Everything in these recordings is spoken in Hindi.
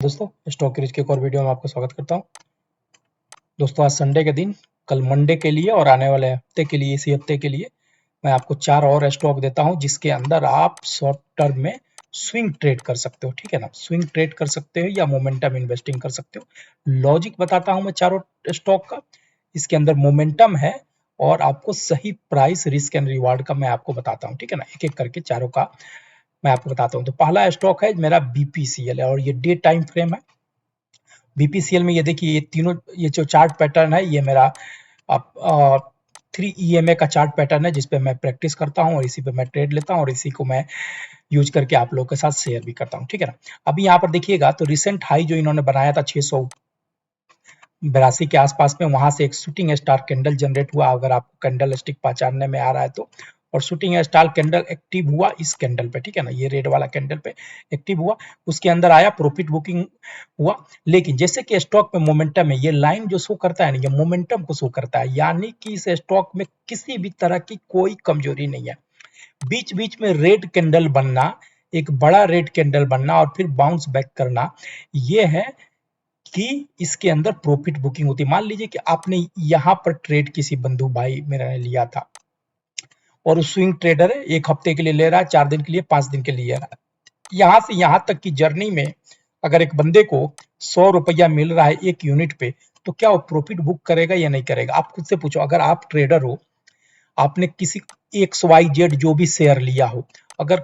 दोस्तों स्टॉक क्रिज के एक और वीडियो में आपका स्वागत करता हूं। दोस्तों आज संडे के दिन, कल मंडे के लिए और आने वाले हफ्ते के लिए, इसी हफ्ते के लिए मैं आपको 4 और स्टॉक देता हूं जिसके अंदर आप शॉर्ट टर्म में स्विंग ट्रेड कर सकते हो। ठीक है ना, स्विंग ट्रेड कर सकते हो या मोमेंटम इन्वेस्टिंग कर सकते हो। लॉजिक बताता हूं मैं चारों स्टॉक का। इसके अंदर मोमेंटम है और आपको सही प्राइस, रिस्क एंड रिवार्ड का मैं आपको बताता हूँ। ठीक है ना, एक एक करके चारों का मैं आपको बताता हूँ। तो पहला स्टॉक है मेरा बीपीसीएल है और ये डे टाइम फ्रेम है। बीपीसीएल में ये देखिए, ये तीनों, ये जो चार्ट पैटर्न है ये मेरा 3 ईएमए का चार्ट पैटर्न है जिसपे मैं प्रैक्टिस करता हूँ और इसी पे मैं ट्रेड लेता हूँ और इसी को मैं यूज करके आप लोगों के साथ शेयर भी करता हूँ। ठीक है ना, अभी यहाँ पर देखिएगा तो रिसेंट हाई जो इन्होंने बनाया था 682 के आसपास में, वहां से एक शूटिंग स्टार कैंडल जनरेट हुआ। अगर आपको कैंडल स्टिक पहचानने में आ रहा है तो, और शूटिंग स्टार कैंडल एक्टिव हुआ इस कैंडल पे। ठीक है ना, ये रेड वाला कैंडल पे एक्टिव हुआ, उसके अंदर आया, प्रॉफिट बुकिंग हुआ। लेकिन जैसे कि स्टॉक में मोमेंटम है, ये लाइन जो शो करता है ना, ये मोमेंटम को शो करता है, यानी कि इस स्टॉक में किसी भी तरह की कोई कमजोरी नहीं है। बीच बीच में रेड कैंडल बनना, एक बड़ा रेड कैंडल बनना और फिर बाउंस बैक करना, ये है कि इसके अंदर प्रॉफिट बुकिंग होती है। मान लीजिए कि आपने यहाँ पर ट्रेड किसी बंधु भाई मेरा ने लिया था और उस स्विंग ट्रेडर है, 1 हफ्ते के लिए ले रहा है, 4 दिन के लिए, 5 दिन के लिए ले रहा है। यहाँ से यहाँ तक की जर्नी में अगर एक बंदे को 100 रुपया मिल रहा है एक यूनिट पे, तो क्या वो प्रॉफिट बुक करेगा या नहीं करेगा? आप खुद से पूछो। अगर आप ट्रेडर हो, आपने किसी XYZ जो भी शेयर लिया हो, अगर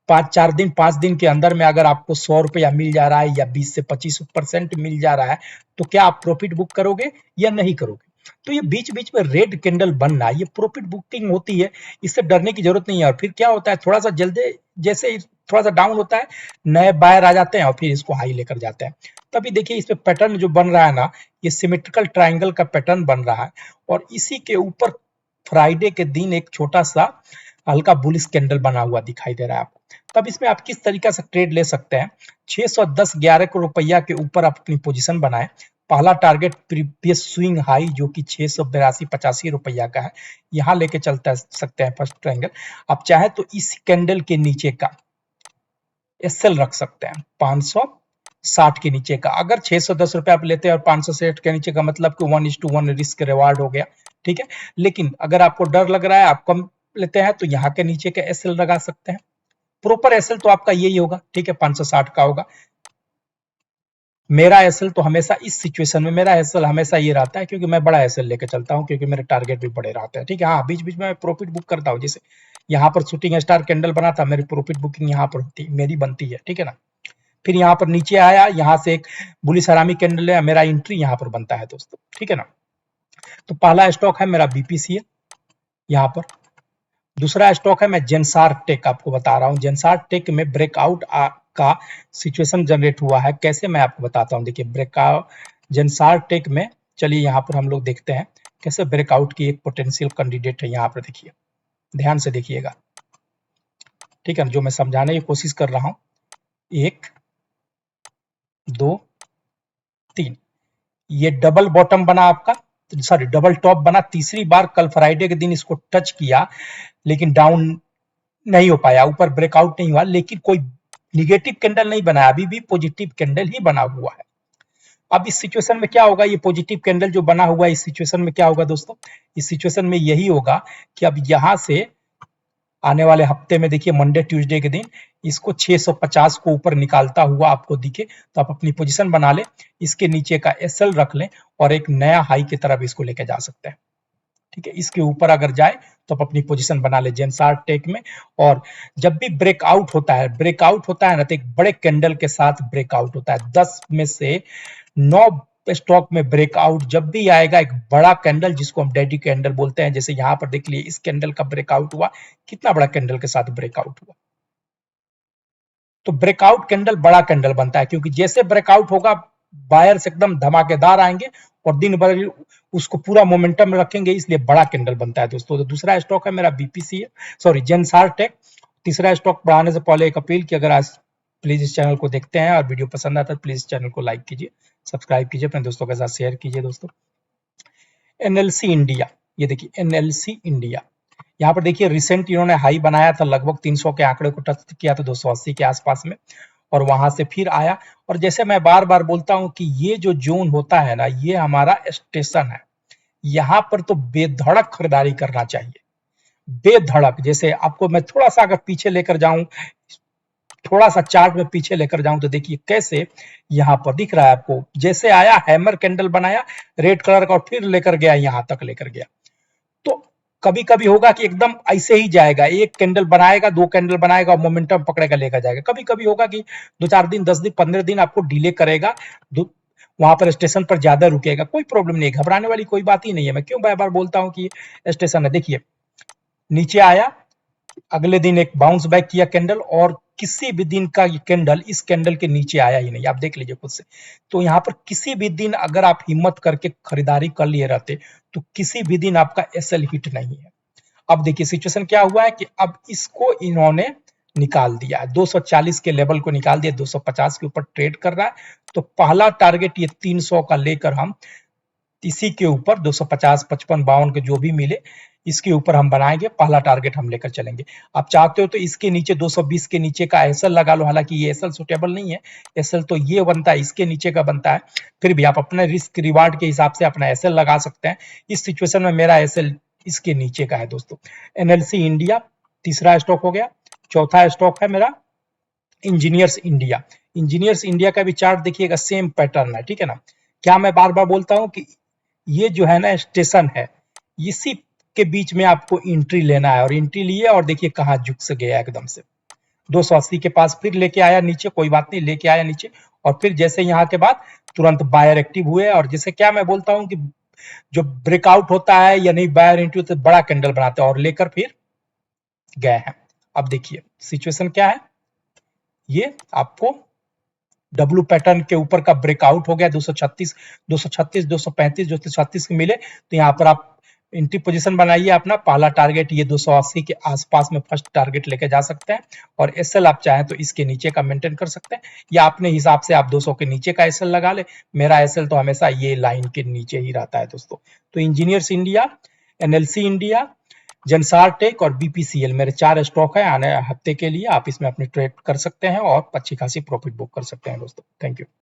5 दिन के अंदर में अगर आपको 100 रुपया मिल जा रहा है या 20 से 25% मिल जा रहा है, तो क्या आप प्रॉफिट बुक करोगे या नहीं करोगे? तो ये बीच बीच में रेड कैंडल बनना, ये प्रॉफिट बुकिंग होती है, इससे डरने की जरूरत नहीं है। और फिर क्या होता है, थोड़ा सा जल्दी जैसे ही थोड़ा सा डाउन होता है, नए बायर आ जाते हैं और फिर इसको हाई लेकर जाते हैं। तभी देखिए इस पे पैटर्न जो बन रहा है ना, ये सिमेट्रिकल ट्रायंगल का पैटर्न बन रहा है और इसी के ऊपर फ्राइडे के दिन एक छोटा सा हल्का बुलिश कैंडल बना हुआ दिखाई दे रहा है आपको। तब इसमें आप किस तरीके से ट्रेड ले सकते हैं, 610-11 रुपया के ऊपर आप अपनी पोजीशन बनाएं। पहला टारगेट प्रीवियस स्विंग हाई जो कि 682-85 रुपया का है, यहाँ लेके चलता सकते हैं फर्स्ट ट्रायंगल। आप चाहे तो इस कैंडल के नीचे का एसएल रख सकते हैं 560 के नीचे का। अगर 610 रुपया आप लेते हैं और 560 के नीचे का, मतलब कि 1:1 रिस्क रिवार्ड हो गया। ठीक है, लेकिन अगर आपको डर लग रहा है, आप कम लेते हैं, तो यहाँ के नीचे का एसएल लगा सकते हैं। प्रॉपर एसएल तो आपका यही होगा। ठीक है, 560 का होगा। मेरा एसएल तो हमेशा इस सिचुएशन में, मेरा एसएल हमेशा ये रहता है क्योंकि मैं बड़ा एसएल लेके चलता हूँ, क्योंकि मेरे टारगेट भी बड़े रहते हैं। ठीक है, हाँ, बीच बीच में मैं प्रॉफिट बुक करता हूँ। जैसे यहाँ पर शूटिंग स्टार कैंडल बना था, मेरी प्रॉफिट बुकिंग यहाँ पर होती, मेरी बनती है। ठीक है ना, फिर यहाँ पर नीचे आया, यहाँ से एक बुलिश हरामी कैंडल है, मेरा एंट्री यहाँ पर बनता है दोस्तों। ठीक है ना, तो पहला स्टॉक है मेरा बीपीसीएल यहाँ पर। दूसरा स्टॉक है मैं जेनसार टेक, आपको बता रहा हूँ। जेनसार टेक में ब्रेकआउट का सिचुएशन जनरेट हुआ है। कैसे, मैं आपको बताता हूँ। देखिए ब्रेकआउट जेनसार टेक में, चलिए यहाँ पर हम लोग देखते हैं कैसे ब्रेकआउट की एक पोटेंशियल कैंडिडेट है। यहाँ पर देखिए, ध्यान से देखिएगा। ठीक है ना, जो मैं समझाने की कोशिश कर रहा हूँ। 1 2 3, ये डबल बॉटम बना आपका, सॉरी डबल टॉप बना। तीसरी बार कल फ्राइडे के दिन इसको टच किया, लेकिन डाउन नहीं हो पाया, ऊपर ब्रेकआउट नहीं हुआ, लेकिन कोई निगेटिव कैंडल नहीं बना, अभी भी पॉजिटिव कैंडल ही बना हुआ है। अब इस सिचुएशन में क्या होगा, ये पॉजिटिव कैंडल जो बना हुआ है, इस सिचुएशन में क्या होगा दोस्तों, इस सिचुएशन में यही होगा कि अब यहां से आने वाले हफ्ते में देखिए, मंडे ट्यूसडे के दिन इसको 650 को ऊपर निकालता हुआ आपको दिखे, तो आप अपनी पोजीशन बना ले, इसके नीचे का एसएल रख लें और एक नया हाई की तरफ इसको लेके जा सकते हैं। ठीक है, इसके ऊपर अगर जाए तो आप अपनी पोजीशन बना ले जेनसार टेक में। और जब भी ब्रेकआउट होता है ना, तो एक बड़े कैंडल के साथ ब्रेकआउट होता है। 10 में से 9 स्टॉक में ब्रेकआउट जब भी आएगा, एक बड़ा कैंडल जिसको हम डैडी कैंडल बोलते हैं, जैसे यहां पर देख लिए इस कैंडल का ब्रेकआउट हुआ, कितना बड़ा कैंडल के साथ ब्रेकआउट हुआ। तो ब्रेकआउट कैंडल बड़ा कैंडल बनता है, क्योंकि जैसे ब्रेकआउट होगा, बायर्स एकदम धमाकेदार आएंगे और दिन भर उसको पूरा मोमेंटम में रखेंगे, इसलिए बड़ा कैंडल बनता है दोस्तों। तो दूसरा स्टॉक है मेरा बीपीसीएल, सॉरी जेनसार टेक। तीसरा स्टॉक बढ़ाने से पहले एक अपील कि अगर आज प्लीज इस चैनल को देखते हैं और वीडियो पसंद आता है, प्लीज चैनल को लाइक कीजिए, सब्सक्राइब कीजिए, अपने दोस्तों के साथ शेयर कीजिए दोस्तों। एनएलसी इंडिया, ये देखिए एनएलसी इंडिया, यहाँ पर देखिए रिसेंट इन्होंने हाई बनाया था, लगभग 300 के आंकड़े को टच किया था, 280 के आसपास में, और वहां से फिर आया। और जैसे मैं बार बार बोलता हूं कि ये जो जोन होता है ना, ये हमारा स्टेशन है। यहाँ पर तो बेधड़क खरीदारी करना चाहिए, बेधड़क। जैसे आपको मैं थोड़ा सा अगर पीछे लेकर जाऊं, थोड़ा सा चार्ट में पीछे लेकर जाऊं, तो देखिए कैसे यहाँ पर दिख रहा है आपको, जैसे आया हैमर कैंडल बनाया रेड कलर का और फिर लेकर गया, यहाँ तक लेकर गया। तो कभी कभी होगा कि एकदम ऐसे ही जाएगा, एक कैंडल बनाएगा, दो कैंडल बनाएगा और मोमेंटम पकड़ेगा लेकर जाएगा। कभी कभी होगा कि 2-4 दिन, 10 दिन, 15 दिन आपको डिले करेगा, वहां पर स्टेशन पर ज्यादा रुकेगा, कोई प्रॉब्लम नहीं, घबराने वाली कोई बात ही नहीं है। मैं क्यों बार बार बोलता हूँ कि स्टेशन है। देखिए नीचे आया, अगले दिन एक बाउंस बैक किया कैंडल, और किसी भी दिन का ये कैंडल इस कैंडल के नीचे आया ही नहीं, आप देख लीजिए खुद से। तो यहाँ पर किसी भी दिन अगर आप हिम्मत करके खरीदारी कर लिए रहते, तो किसी भी दिन आपका एसएल हिट नहीं है। अब देखिए सिचुएशन क्या हुआ है कि अब इसको इन्होंने निकाल दिया है, 240 के लेवल को निकाल दिया, 250 के ऊपर ट्रेड कर रहा है। तो पहला टारगेट ये 300 का लेकर हम इसी के ऊपर 250, 55, 52 के जो भी मिले, इसके ऊपर हम बनाएंगे, पहला टारगेट हम लेकर चलेंगे। आप चाहते हो तो इसके नीचे 220 के नीचे का एसएल लगा लो, हालांकि ये एसएल सुटेबल नहीं है, एसएल तो ये बनता है, इसके नीचे का बनता है। फिर भी आप अपने रिस्क रिवार्ड के हिसाब से अपना एसएल लगा सकते हैं। इस सिचुएशन में मेरा एसएल इसके नीचे का है दोस्तों। एनएलसी इंडिया तीसरा स्टॉक हो गया। चौथा स्टॉक है मेरा इंजीनियर्स इंडिया। इंजीनियर्स इंडिया का भी चार्ट देखिएगा, सेम पैटर्न है, ठीक है ना। क्या मैं बार बार बोलता हूं कि ये जो है ना स्टेशन है, इसी के बीच में आपको एंट्री लेना है, और एंट्री लिए और देखिए कहाँ झुक से गया एकदम से, 280 के पास फिर लेके आया नीचे, कोई बात नहीं, लेके आया नीचे, और फिर जैसे यहाँ के बाद तुरंत बायर एक्टिव हुए। और जैसे क्या मैं बोलता हूँ कि जो ब्रेकआउट होता है या नहीं, बायर एंट्री होता है, बड़ा कैंडल बनाते हैं और लेकर फिर गए हैं। अब देखिए सिचुएशन क्या है, ये आपको डब्ल्यू पैटर्न के ऊपर का ब्रेकआउट हो गया, 236, 236, 235, 236 के मिले, तो यहाँ पर आप एंट्री पोजीशन बनाइए अपना। पहला टारगेट ये 280 के आसपास में फर्स्ट टारगेट लेके जा सकते हैं, और एसएल आप चाहें तो इसके नीचे का मेंटेन कर सकते हैं, या अपने हिसाब से आप 200 के नीचे का एसएल लगा ले। मेरा एसएल तो हमेशा ये लाइन के नीचे ही रहता है दोस्तों। तो इंजीनियर्स इंडिया, एनएलसी इंडिया, जनसार टेक और बीपीसीएल मेरे 4 स्टॉक है आने हफ्ते के लिए। आप इसमें अपनी ट्रेड कर सकते हैं और अच्छी खासी प्रॉफिट बुक कर सकते हैं दोस्तों। Thank you.